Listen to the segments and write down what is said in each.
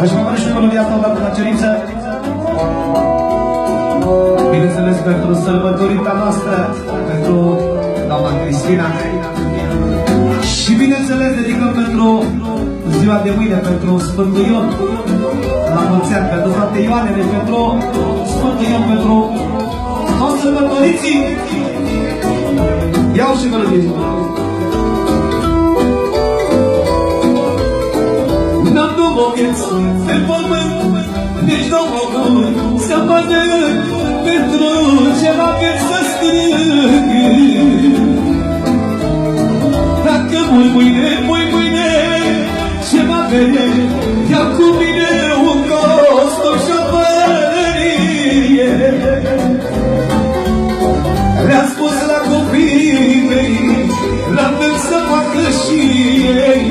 Aș mai și melodia asta odată la cerință. Bineînțeles pentru sărbătorita noastră, pentru doamna Cristina. Și bineînțeles dedicăm pentru ziua de mâine, pentru Sfântul Ion. La mulți ani, pentru toate Ioanele, pentru Sfântul Ion, pentru toți sărbătoriții. Iau și melodie. N-am două vieți pe pământ, nici două guri să bată pentru ceva vieți să strâng. Dacă mâine, mâine, ceva vede, ia cu mine un costum și o pălărie. Le-am spus la copiii mei, la fel să facă și ei,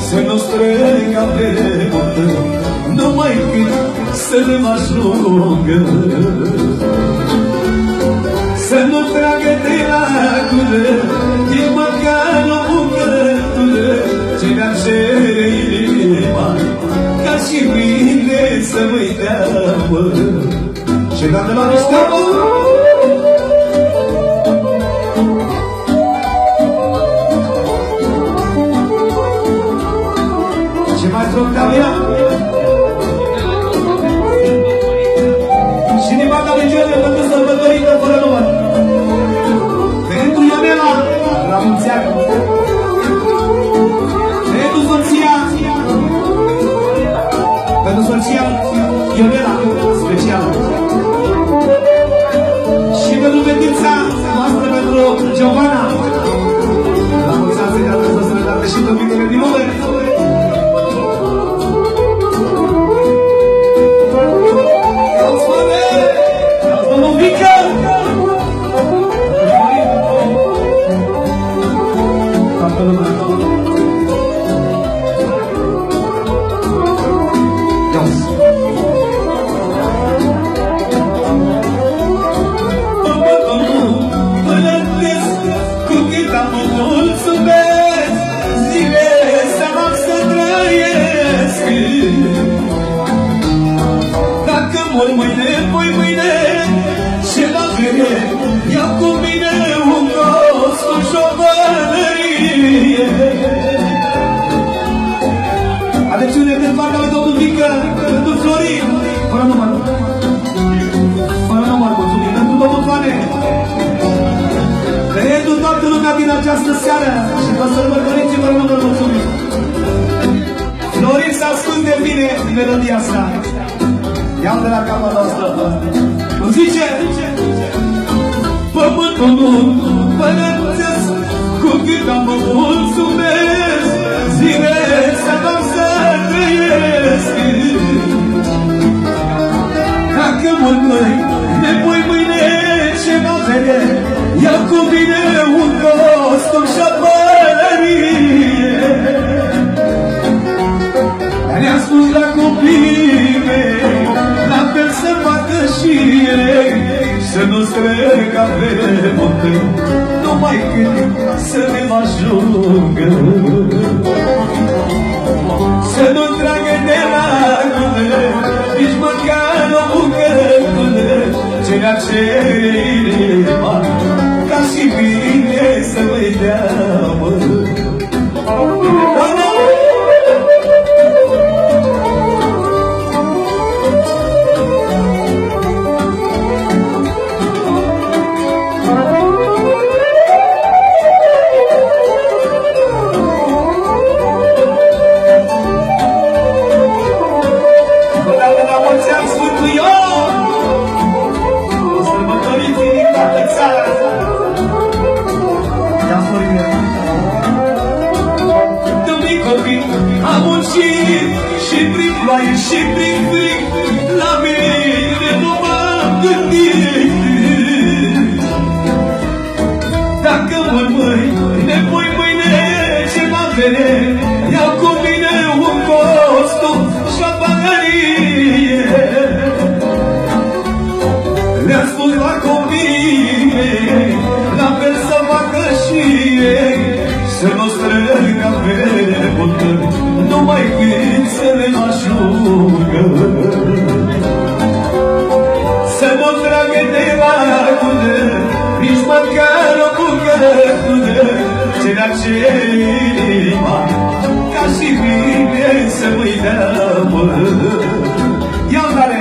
să nu strâng pe munte, numai când să ne mă ajungă. Să nu tragă de lacule, nici măcar o bucătule, ce mi-am cere inima, ca și mine să mă-i teamă. Și dacă m-am mișcat, ce mai trocteam ea? Și din partea regiunii pentru sărbătorită fără număr. Pentru Ionela, la mulți ani. Pentru soția, Ionela, special. Și pentru fetița noastră, pentru Giovanna. La mulți ani să-i dată sănătate și domnitele din lume. Mâine, ce va vede, ia cu mine un costum și o pălărie. Atențiune, din partea lui domnul Vică, pentru Florin, fără număr, mulțumim, pentru domnul Fane, pentru toată lumea din această seară și vă sărbătoriți, fără număr, mulțumim. Florin s-a ascuns de bine în melodia asta. Iau de la capa noastră. Îmi zice: pământul nu părățesc, cu cât am mă mulțumesc, zile să dau să trăiesc. Dacă mult mâine, mâine ce va vede, ia cu mine un costum și o pălărie. Ne-am spus la copiii mei, la fel să facă și ei, să nu străgă pe munte, numai când să ne mă ajungă. Să nu tragă de lacule, nici măcar o bucătule, ce mi-a cere inima, ca și mine să mă-i teamă. Și prin ploaie și prin frig, la mine nu m-am gândit. Dacă mâine, mâine ce va vede, iau cu mine un costum și o pălărie. Le-am spus la copiii mei, la fel să facă și ei, să nu strâng pe mult, numai când să le ajungă. Să mă tragă de lacună, nici măcar o bucătună, ceea ce inima, ca și mine să mă-i dă. Ia-o tare!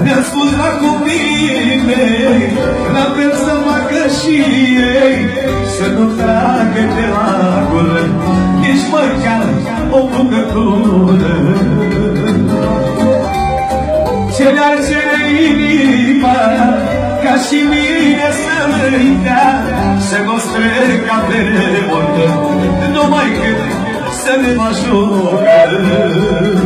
Mi-a spus la cuvinte, la fel să facă și ei, să nu tragă de la gură, nici măcar o bucătură. Ce le-ar cere inima, ca și mine să-mi dea, să mă strâng ca pe revoltă, numai cât să ne mă ajungă.